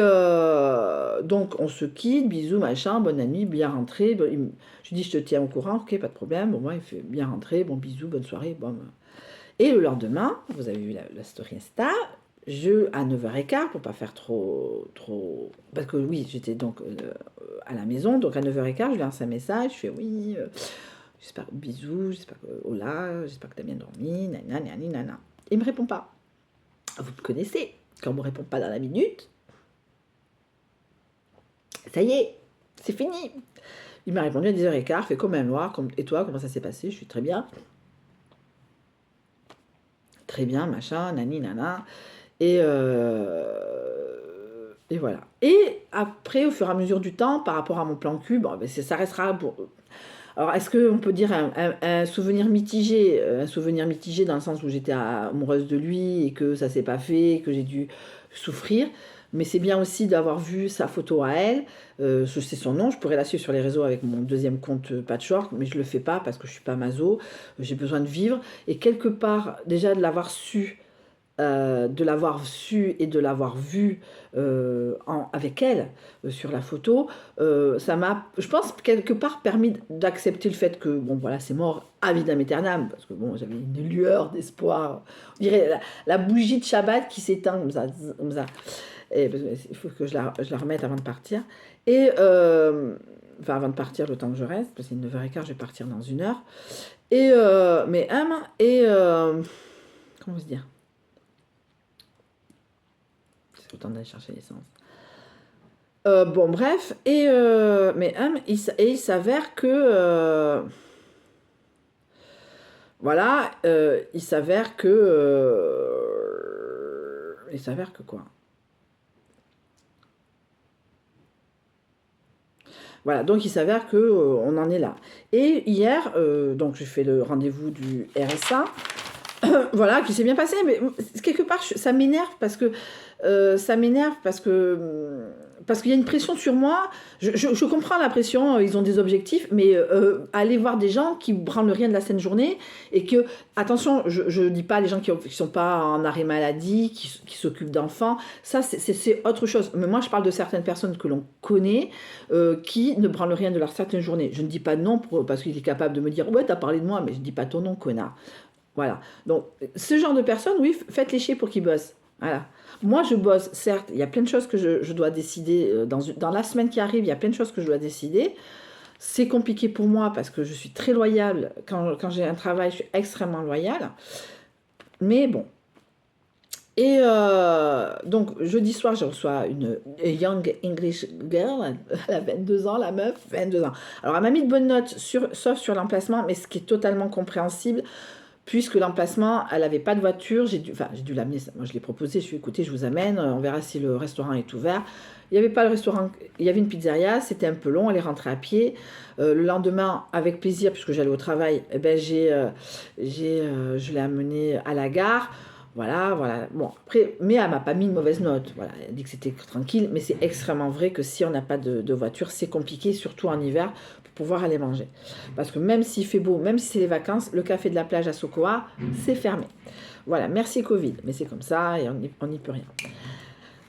donc on se quitte, bisous, machin, bonne nuit, bien rentré. Je dis je te tiens au courant, ok, pas de problème. Bon, moi il fait bien rentré, bon bisous, bonne soirée, bon. Et le lendemain, vous avez vu la story Insta, à 9h15, pour pas faire trop... Parce que oui, j'étais donc à la maison, donc à 9h15, je lui lance un message, je fais oui, j'espère, bisous, j'espère que, hola, j'espère que t'as bien dormi, nanana. Il me répond pas. Vous me connaissez, quand on me répond pas dans la minute, ça y est, c'est fini. Il m'a répondu à 10h15, fait comme un noir, et toi, comment ça s'est passé? Je suis très bien. Très bien, machin, nani, nana. Et Et voilà. Et après, au fur et à mesure du temps, par rapport à mon plan cul, bon, ben, ça restera... Alors, est-ce qu'on peut dire un souvenir mitigé? Un souvenir mitigé dans le sens où j'étais amoureuse de lui et que ça s'est pas fait, que j'ai dû souffrir. Mais c'est bien aussi d'avoir vu sa photo à elle. Je sais son nom, je pourrais la suivre sur les réseaux avec mon deuxième compte Patchwork, mais je le fais pas parce que je suis pas maso. J'ai besoin de vivre. Et quelque part, déjà de l'avoir su et de l'avoir vu avec elle sur la photo, ça m'a, je pense, quelque part permis d'accepter le fait que, bon, voilà, c'est mort à vitam aeternam, parce que, bon, j'avais une lueur d'espoir. On dirait la bougie de Shabbat qui s'éteint comme ça, comme ça. Et, il faut que je la remette avant de partir. Et, enfin, avant de partir, le temps que je reste, parce que c'est 9h15, je vais partir dans 1 heure. Et, comment se dire? C'est autant d'aller chercher l'essence. Bon, bref, il s'avère que... voilà, il s'avère que... il s'avère que quoi? Voilà, donc il s'avère que on en est là. Et hier, donc j'ai fait le rendez-vous du RSA, voilà, qui s'est bien passé, mais quelque part, ça m'énerve parce que parce qu'il y a une pression sur moi. Je comprends la pression, ils ont des objectifs, mais aller voir des gens qui branlent rien de la saine journée et que, attention, je dis pas les gens qui sont pas en arrêt maladie, qui s'occupent d'enfants, ça c'est autre chose. Mais moi je parle de certaines personnes que l'on connaît qui ne branlent rien de leur certaine journée. Je ne dis pas non parce qu'il est capable de me dire ouais t'as parlé de moi, mais je dis pas ton nom, connard. Voilà. Donc, ce genre de personnes, oui, faites-les chier pour qu'ils bossent. Voilà. Moi, je bosse, certes, il y a plein de choses que je dois décider. Dans la semaine qui arrive, il y a plein de choses que je dois décider. C'est compliqué pour moi parce que je suis très loyale. Quand j'ai un travail, je suis extrêmement loyale. Mais bon. Et donc, jeudi soir, je reçois une Young English Girl. Elle a 22 ans, la meuf, 22 ans. Alors, elle m'a mis de bonnes notes, sauf sur l'emplacement, mais ce qui est totalement compréhensible. Puisque l'emplacement, elle n'avait pas de voiture, j'ai dû l'amener, moi je l'ai proposé, je lui ai dit, écoutez, je vous amène, on verra si le restaurant est ouvert. Il n'y avait pas le restaurant, il y avait une pizzeria, c'était un peu long, elle est rentrée à pied. Le lendemain, avec plaisir, puisque j'allais au travail, eh ben, je l'ai amenée à la gare. Voilà. Bon, après, mais elle m'a pas mis une mauvaise note. Voilà, elle a dit que c'était tranquille, mais c'est extrêmement vrai que si on n'a pas de voiture, c'est compliqué, surtout en hiver, pour pouvoir aller manger. Parce que même s'il fait beau, même si c'est les vacances, le café de la plage à Sokoa, c'est fermé. Voilà, merci Covid, mais c'est comme ça et on n'y peut rien.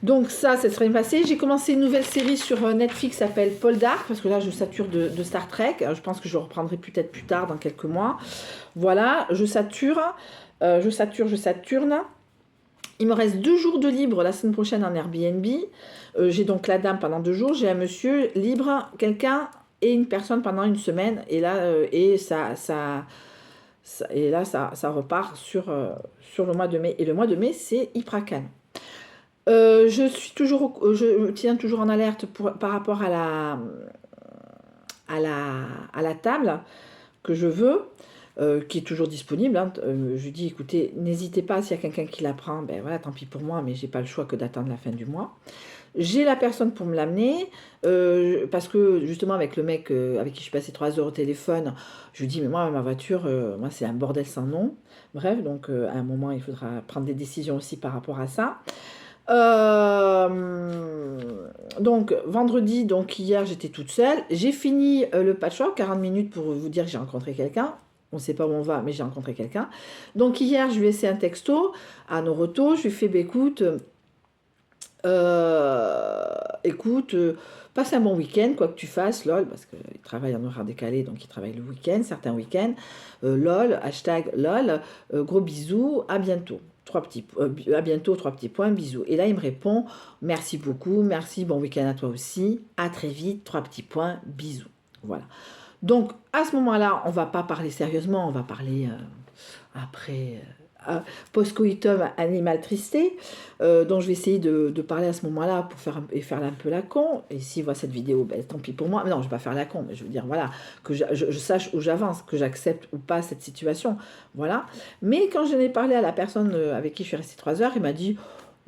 Donc ça serait passé. J'ai commencé une nouvelle série sur Netflix qui s'appelle Paul Dark, parce que là je sature de Star Trek. Je pense que je reprendrai peut-être plus tard, dans quelques mois. Voilà, je saturne. Il me reste 2 jours de libre la semaine prochaine en Airbnb. J'ai donc la dame pendant 2 jours. J'ai un monsieur libre, quelqu'un et une personne pendant 1 semaine. Et là, ça repart sur le mois de mai. Et le mois de mai, c'est hyper calme. Je tiens toujours en alerte par rapport à la table que je veux. Qui est toujours disponible. Hein. Je dis, écoutez, n'hésitez pas, s'il y a quelqu'un qui la prend, ben voilà, tant pis pour moi, mais j'ai pas le choix que d'attendre la fin du mois. J'ai la personne pour me l'amener, parce que justement avec le mec avec qui je suis passé 3 heures au téléphone, je lui dis, mais moi, ma voiture, moi c'est un bordel sans nom. Bref, donc à un moment, il faudra prendre des décisions aussi par rapport à ça. Donc vendredi, donc hier j'étais toute seule, j'ai fini le patchwork, 40 minutes pour vous dire que j'ai rencontré quelqu'un. On ne sait pas où on va, mais j'ai rencontré quelqu'un. Donc hier, je lui ai laissé un texto à Noroto. Je lui ai fait, bah, écoute, passe un bon week-end, quoi que tu fasses, lol, parce qu'il travaille en horaire décalé, donc il travaille le week-end, certains week-ends. Lol, hashtag lol, gros bisous, à bientôt. À bientôt, 3 petits points, bisous. Et là, il me répond, merci beaucoup, merci, bon week-end à toi aussi, à très vite, 3 petits points, bisous. Voilà. Donc, à ce moment-là, on ne va pas parler sérieusement, on va parler après post-coitum animal tristé, dont je vais essayer de parler à ce moment-là pour faire un peu la con. Et s'il voit cette vidéo, ben, tant pis pour moi. Mais non, je ne vais pas faire la con, mais je veux dire, voilà, que je sache où j'avance, que j'accepte ou pas cette situation. Voilà. Mais quand je n'ai parlé à la personne avec qui je suis restée 3 heures, il m'a dit...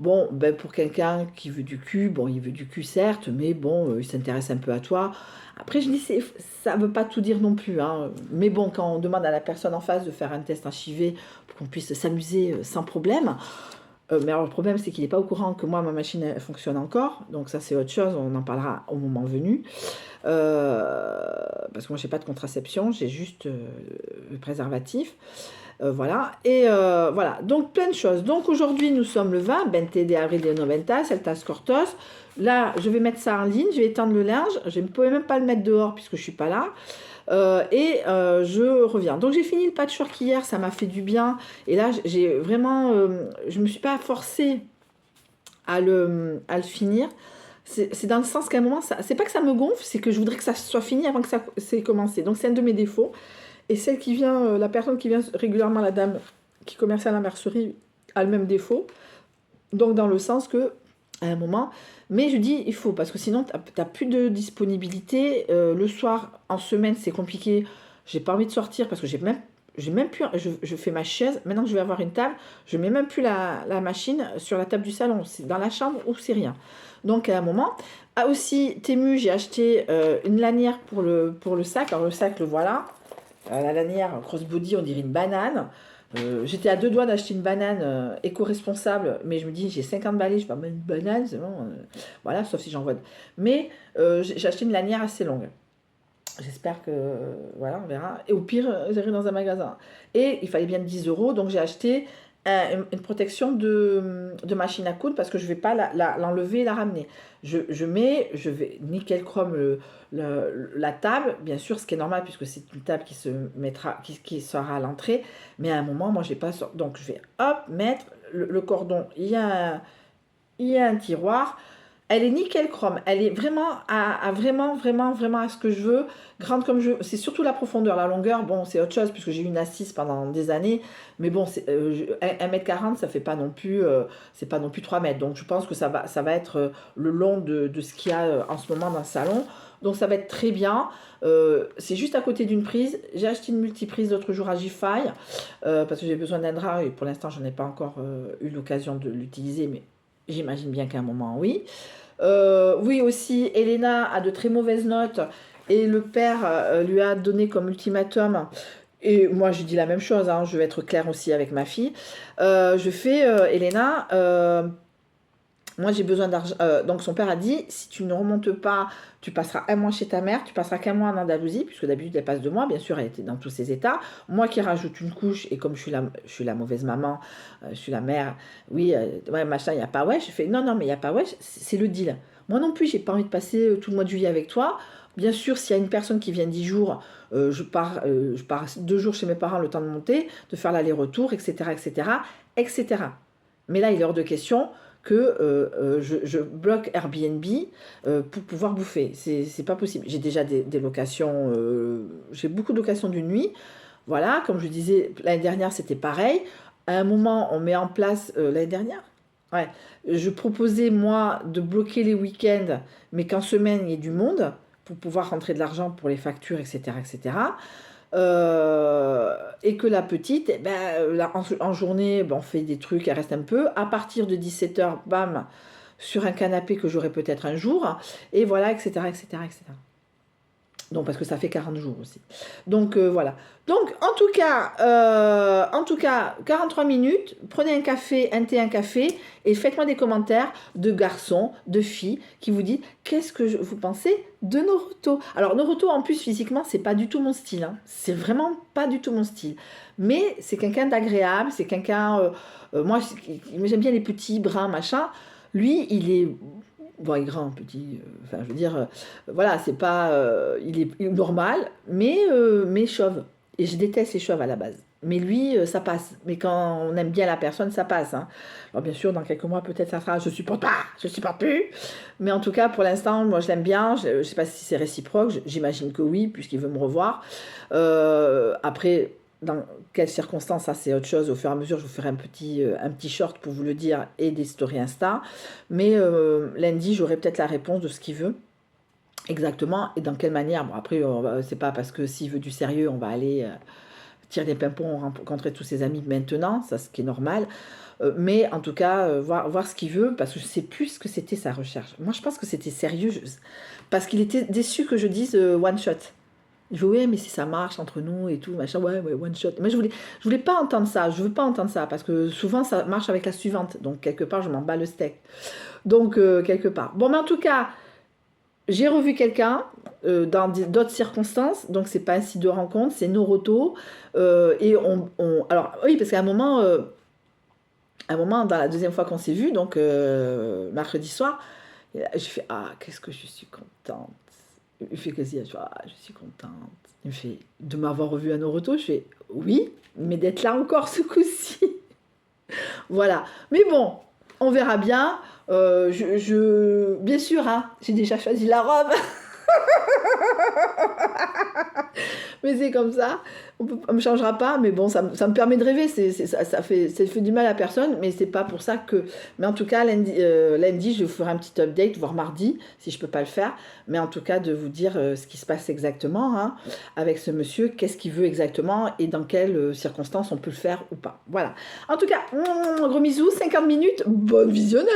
Bon, ben pour quelqu'un qui veut du cul, bon, il veut du cul certes, mais bon, il s'intéresse un peu à toi. Après, je dis, ça veut pas tout dire non plus, hein. Mais bon, quand on demande à la personne en face de faire un test HIV pour qu'on puisse s'amuser sans problème, mais alors le problème, c'est qu'il n'est pas au courant que moi, ma machine, elle fonctionne encore. Donc ça, c'est autre chose, on en parlera au moment venu. Parce que moi, j'ai pas de contraception, j'ai juste le préservatif. Voilà, et voilà, donc plein de choses. Donc aujourd'hui, nous sommes le 20, 20 de avril de 90, Celtas Cortos. Là, je vais mettre ça en ligne, je vais étendre le linge. Je ne pouvais même pas le mettre dehors puisque je suis pas là. Je reviens. Donc j'ai fini le patchwork hier, ça m'a fait du bien. Et là, j'ai vraiment, je me suis pas forcée à le finir. C'est dans le sens qu'à un moment, c'est pas que ça me gonfle, c'est que je voudrais que ça soit fini avant que ça c'est commencé. Donc c'est un de mes défauts. Et celle qui vient, la personne qui vient régulièrement, la dame qui commerce à la mercerie, a le même défaut. Donc dans le sens que, à un moment, mais je dis il faut, parce que sinon tu n'as plus de disponibilité. Le soir, en semaine, c'est compliqué. J'ai pas envie de sortir parce que j'ai même plus, je fais ma chaise. Maintenant que je vais avoir une table, je mets même plus la machine sur la table du salon. C'est dans la chambre ou c'est rien. Donc à un moment, ah aussi, Temu, j'ai acheté une lanière pour le sac. Alors le sac, le voilà. La lanière crossbody, on dirait une banane. J'étais à deux doigts d'acheter une banane éco-responsable, mais je me dis, j'ai 50 balais, je vais pas mettre une banane, c'est bon. Voilà, sauf si j'en vois. Mais j'ai acheté une lanière assez longue. J'espère que, voilà, on verra. Et au pire, j'irai dans un magasin. Et il fallait bien 10 euros, donc j'ai acheté une protection de machine à coudre parce que je ne vais pas l'enlever et la ramener. Je vais nickel chrome la table, bien sûr, ce qui est normal puisque c'est une table qui se mettra, qui sera à l'entrée. Mais à un moment, moi, j'ai pas. Donc je vais hop mettre le cordon. Il y a un tiroir. Elle est nickel chrome. Elle est vraiment vraiment, vraiment, vraiment à ce que je veux. Grande comme je veux. C'est surtout la profondeur. La longueur, bon, c'est autre chose puisque j'ai eu une assise pendant des années. Mais bon, 1m40, ça fait pas non plus, c'est pas non plus 3 mètres. Donc je pense que ça va être le long de ce qu'il y a en ce moment dans le salon. Donc ça va être très bien. C'est juste à côté d'une prise. J'ai acheté une multiprise l'autre jour à G-Fi parce que j'ai besoin d'un drap et pour l'instant, j'en ai pas encore eu l'occasion de l'utiliser. Mais j'imagine bien qu'à un moment, oui. Oui, aussi, Elena a de très mauvaises notes et le père lui a donné comme ultimatum. Et moi, je dis la même chose, hein, je vais être claire aussi avec ma fille. Je fais, Elena, moi j'ai besoin d'argent. Donc son père a dit, si tu ne remontes pas, tu passeras un mois chez ta mère, tu passeras qu'un mois en Andalousie, puisque d'habitude elle passe 2 mois, bien sûr elle était dans tous ces états. Moi qui rajoute une couche, et comme je suis la mauvaise maman, je suis la mère, oui, ouais, machin, il n'y a pas wesh. Je fais, non, non, mais il n'y a pas wesh, c'est le deal. Moi non plus, j'ai pas envie de passer tout le mois de juillet avec toi. Bien sûr, s'il y a une personne qui vient 10 jours, je pars 2 jours chez mes parents, le temps de monter, de faire l'aller-retour, etc., etc., etc. Mais là, il est hors de question que je bloque Airbnb pour pouvoir bouffer. C'est pas possible. J'ai déjà des locations, j'ai beaucoup de locations d'une nuit. Voilà, comme je disais, l'année dernière, c'était pareil. À un moment, on met en place, l'année dernière, ouais, je proposais, moi, de bloquer les week-ends, mais qu'en semaine, il y ait du monde pour pouvoir rentrer de l'argent pour les factures, etc., etc. Et que la petite, eh ben, là, en journée, ben, on fait des trucs, elle reste un peu. À partir de 17 h, bam, sur un canapé que j'aurai peut-être un jour. Et voilà, etc., etc., etc. Donc, parce que ça fait 40 jours aussi. Donc, voilà. Donc, en tout cas, 43 minutes, prenez un café, un thé, un café, et faites-moi des commentaires de garçons, de filles, qui vous disent qu'est-ce que vous pensez de Naruto. Alors, Naruto, en plus, physiquement, c'est pas du tout mon style. Hein. C'est vraiment pas du tout mon style. Mais c'est quelqu'un d'agréable, c'est quelqu'un... moi, j'aime bien les petits, bruns, machin. Lui, il est... Bon, il est grand, petit, enfin, je veux dire, voilà, c'est pas, il est normal, mais chauve. Et je déteste les chauves à la base. Mais lui, ça passe. Mais quand on aime bien la personne, ça passe. Hein. Alors bien sûr, dans quelques mois, peut-être ça sera, je supporte pas, je supporte plus. Mais en tout cas, pour l'instant, moi, je l'aime bien. Je sais pas si c'est réciproque. J'imagine que oui, puisqu'il veut me revoir. Après, dans quelles circonstances, ça c'est autre chose. Au fur et à mesure, je vous ferai un petit short pour vous le dire et des stories Insta. Mais lundi, j'aurai peut-être la réponse de ce qu'il veut. Exactement. Et dans quelle manière. Bon, après, c'est pas parce que s'il veut du sérieux, on va aller tire des pimpons, rencontrer tous ses amis maintenant, ça ce qui est normal. Mais en tout cas, voir ce qu'il veut, parce que je ne sais plus ce que c'était sa recherche. Moi, je pense que c'était sérieux, parce qu'il était déçu que je dise one shot. Je dis, ouais, mais si ça marche entre nous et tout, machin, ouais, one shot. Mais je voulais pas entendre ça, je veux pas entendre ça, parce que souvent, ça marche avec la suivante. Donc, quelque part, je m'en bats le steak. Donc, quelque part. Bon, mais en tout cas, j'ai revu quelqu'un dans d'autres circonstances, donc c'est pas un site de rencontre, c'est Noroto. Et alors, oui, parce qu'à un moment, dans la deuxième fois qu'on s'est vu, donc mercredi soir, je fais, ah, qu'est-ce que je suis contente. Il fait quasi, je fais, ah, je suis contente. Il me fait, de m'avoir revu à Noroto, je fais, oui, mais d'être là encore ce coup-ci. Voilà. Mais bon, on verra bien. Bien sûr, hein, j'ai déjà choisi la robe. Mais c'est comme ça, on ne me changera pas, mais bon, ça me permet de rêver, ça fait du mal à personne, mais c'est pas pour ça que... Mais en tout cas, lundi, je vous ferai un petit update, voire mardi, si je peux pas le faire, mais en tout cas, de vous dire ce qui se passe exactement, hein, avec ce monsieur, qu'est-ce qu'il veut exactement, et dans quelles circonstances on peut le faire ou pas. Voilà. En tout cas, gros bisous, 50 minutes, bon visionnage.